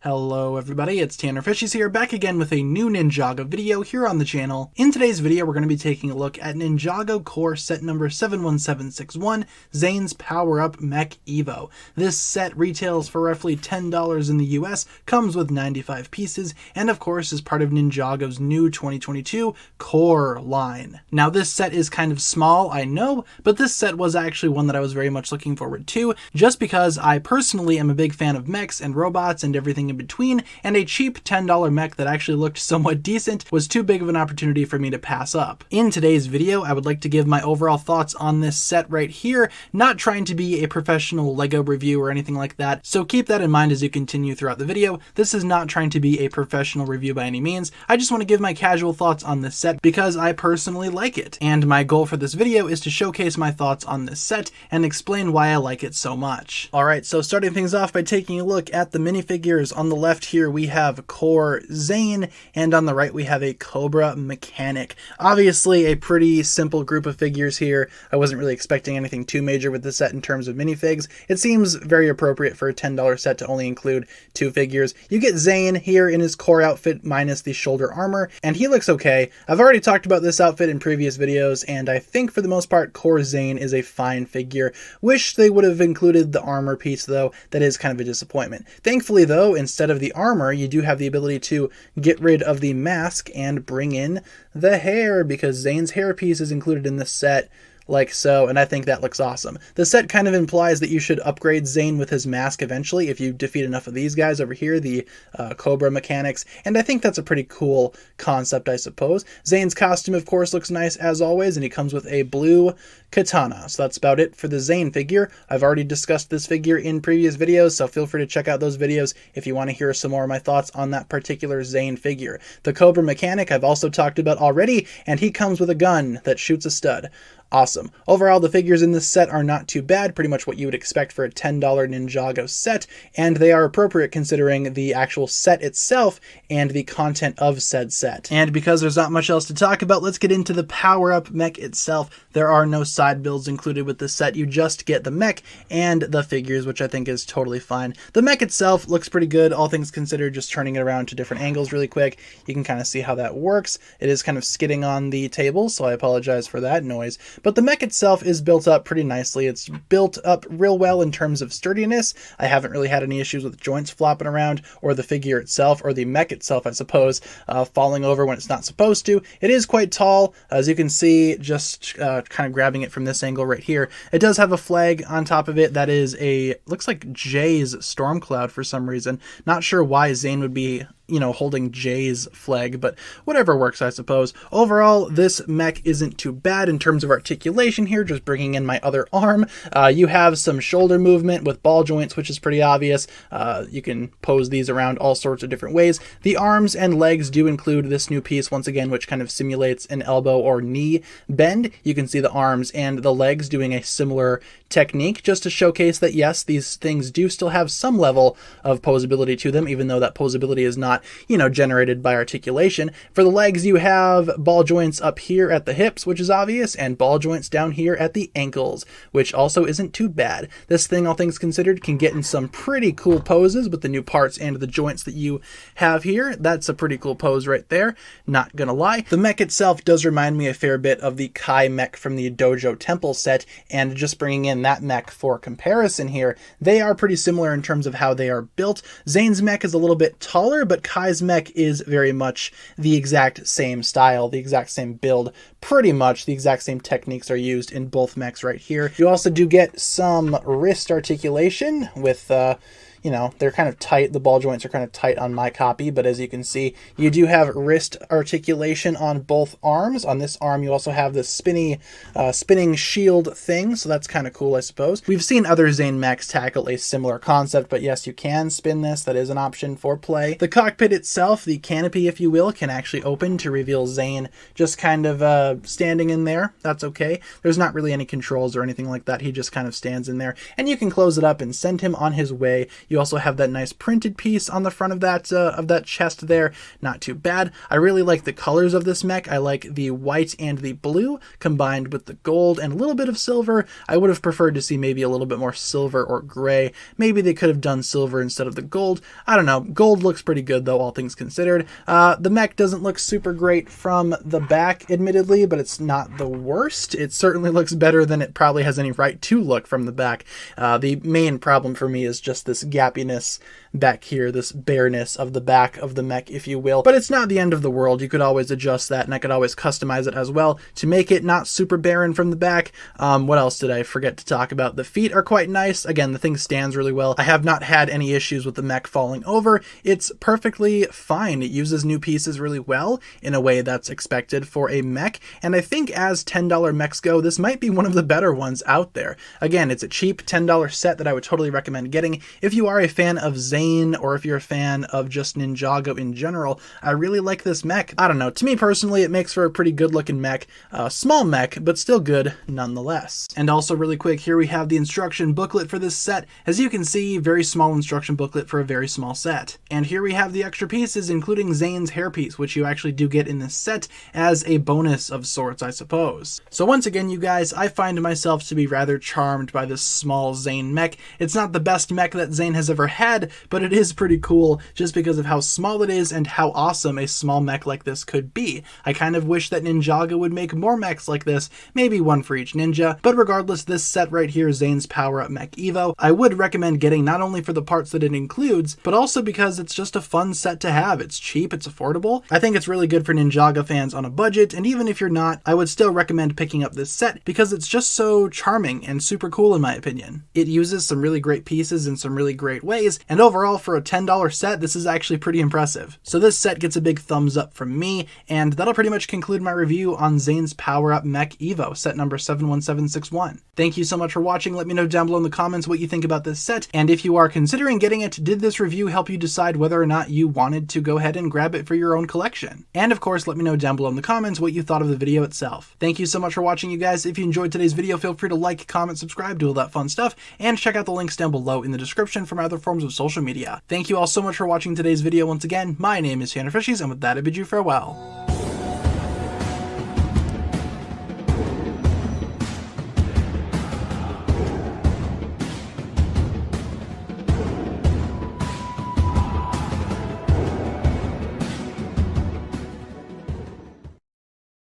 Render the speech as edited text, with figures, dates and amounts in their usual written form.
Hello everybody, it's TannerFishies here, back again with a new Ninjago video here on the channel. In today's video, we're going to be taking a look at Ninjago Core set number 71761, Zane's Power Up Mech EVO. This set retails for roughly $10 in the US, comes with 95 pieces, and of course is part of Ninjago's new 2022 Core line. Now this set is kind of small, I know, but this set was actually one that I was very much looking forward to, just because I personally am a big fan of mechs and robots and everything in between, and a cheap $10 mech that actually looked somewhat decent was too big of an opportunity for me to pass up. In today's video, I would like to give my overall thoughts on this set right here, not trying to be a professional LEGO review or anything like that, so keep that in mind as you continue throughout the video. This is not trying to be a professional review by any means. I just want to give my casual thoughts on this set because I personally like it, and my goal for this video is to showcase my thoughts on this set and explain why I like it so much. Alright, so starting things off by taking a look at the minifigures. On the left here we have Core Zane, and on the right we have a Cobra Mechanic. Obviously a pretty simple group of figures here. I wasn't really expecting anything too major with the set in terms of minifigs. It seems very appropriate for a $10 set to only include two figures. You get Zane here in his core outfit minus the shoulder armor, and he looks okay. I've already talked about this outfit in previous videos, and I think for the most part Core Zane is a fine figure. Wish they would have included the armor piece though. That is kind of a disappointment. Thankfully though, instead of the armor, you do have the ability to get rid of the mask and bring in the hair, because Zane's hairpiece is included in this set, like so, and I think that looks awesome. The set kind of implies that you should upgrade Zane with his mask eventually if you defeat enough of these guys over here, the Cobra Mechanics, and I think that's a pretty cool concept, I suppose. Zane's costume, of course, looks nice as always, and he comes with a blue katana. So that's about it for the Zane figure. I've already discussed this figure in previous videos, so feel free to check out those videos if you want to hear some more of my thoughts on that particular Zane figure. The Cobra Mechanic I've also talked about already, and he comes with a gun that shoots a stud. Awesome. Overall, the figures in this set are not too bad, pretty much what you would expect for a $10 Ninjago set, and they are appropriate considering the actual set itself and the content of said set. And because there's not much else to talk about, let's get into the power-up mech itself. There are no side builds included with this set, you just get the mech and the figures, which I think is totally fine. The mech itself looks pretty good, all things considered. Just turning it around to different angles really quick, you can kind of see how that works. It is kind of skidding on the table, so I apologize for that noise. But the mech itself is built up pretty nicely. It's built up real well in terms of sturdiness. I haven't really had any issues with joints flopping around, or the figure itself, or the mech itself, I suppose, falling over when it's not supposed to. It is quite tall, as you can see, just kind of grabbing it from this angle right here. It does have a flag on top of it that is a, looks like Jay's storm cloud for some reason. Not sure why Zane would be, you know, holding Jay's flag, but whatever works, I suppose. Overall, this mech isn't too bad in terms of articulation here, just bringing in my other arm. You have some shoulder movement with ball joints, which is pretty obvious. You can pose these around all sorts of different ways. The arms and legs do include this new piece, once again, which kind of simulates an elbow or knee bend. You can see the arms and the legs doing a similar technique, just to showcase that yes, these things do still have some level of posability to them, even though that posability is not, you know, generated by articulation. For the legs, you have ball joints up here at the hips, which is obvious, and ball joints down here at the ankles, which also isn't too bad. This thing, all things considered, can get in some pretty cool poses with the new parts and the joints that you have here. That's a pretty cool pose right there, not gonna lie. The mech itself does remind me a fair bit of the Kai mech from the Dojo Temple set, and just bringing in that mech for comparison here, they are pretty similar in terms of how they are built. Zane's mech is a little bit taller, but Kai's mech is very much the exact same style, the exact same build, pretty much the exact same techniques are used in both mechs right here. You also do get some wrist articulation with you know, they're kind of tight. The ball joints are kind of tight on my copy, but as you can see, you do have wrist articulation on both arms. On this arm, you also have the spinning shield thing, so that's kind of cool, I suppose. We've seen other Zane mechs tackle a similar concept, but yes, you can spin this. That is an option for play. The cockpit itself, the canopy, if you will, can actually open to reveal Zane just kind of standing in there. That's okay. There's not really any controls or anything like that. He just kind of stands in there, and you can close it up and send him on his way. You also have that nice printed piece on the front of that chest there. Not too bad. I really like the colors of this mech. I like the white and the blue combined with the gold and a little bit of silver. I would have preferred to see maybe a little bit more silver or gray. Maybe they could have done silver instead of the gold. I don't know. Gold looks pretty good though, all things considered. The mech doesn't look super great from the back, admittedly, but it's not the worst. It certainly looks better than it probably has any right to look from the back. The main problem for me is just this gappiness back here, this bareness of the back of the mech, if you will. But it's not the end of the world. You could always adjust that, and I could always customize it as well to make it not super barren from the back. What else did I forget to talk about? The feet are quite nice. Again, the thing stands really well. I have not had any issues with the mech falling over. It's perfectly fine. It uses new pieces really well in a way that's expected for a mech, and I think as $10 mechs go, this might be one of the better ones out there. Again, it's a cheap $10 set that I would totally recommend getting. If you are a fan of Zane, or if you're a fan of just Ninjago in general, I really like this mech. I don't know, to me personally, it makes for a pretty good looking mech. Small mech, but still good nonetheless. And also really quick, here we have the instruction booklet for this set. As you can see, very small instruction booklet for a very small set. And here we have the extra pieces, including Zane's hairpiece, which you actually do get in this set as a bonus of sorts, I suppose. So once again, you guys, I find myself to be rather charmed by this small Zane mech. It's not the best mech that Zane has ever had, but it is pretty cool just because of how small it is and how awesome a small mech like this could be. I kind of wish that Ninjago would make more mechs like this, maybe one for each ninja, but regardless, this set right here, Zane's Power Up Mech EVO, I would recommend getting not only for the parts that it includes, but also because it's just a fun set to have. It's cheap, it's affordable. I think it's really good for Ninjago fans on a budget, and even if you're not, I would still recommend picking up this set because it's just so charming and super cool in my opinion. It uses some really great pieces in some really great ways, and overall for a $10 set, this is actually pretty impressive. So this set gets a big thumbs up from me, and that'll pretty much conclude my review on Zane's Power Up Mech EVO, set number 71761. Thank you so much for watching. Let me know down below in the comments what you think about this set, and if you are considering getting it, did this review help you decide whether or not you wanted to go ahead and grab it for your own collection? And of course, let me know down below in the comments what you thought of the video itself. Thank you so much for watching, you guys. If you enjoyed today's video, feel free to like, comment, subscribe, do all that fun stuff, and check out the links down below in the description for my other forms of social media. Thank you all so much for watching today's video. Once again, my name is TannerFishies, and with that, I bid you farewell.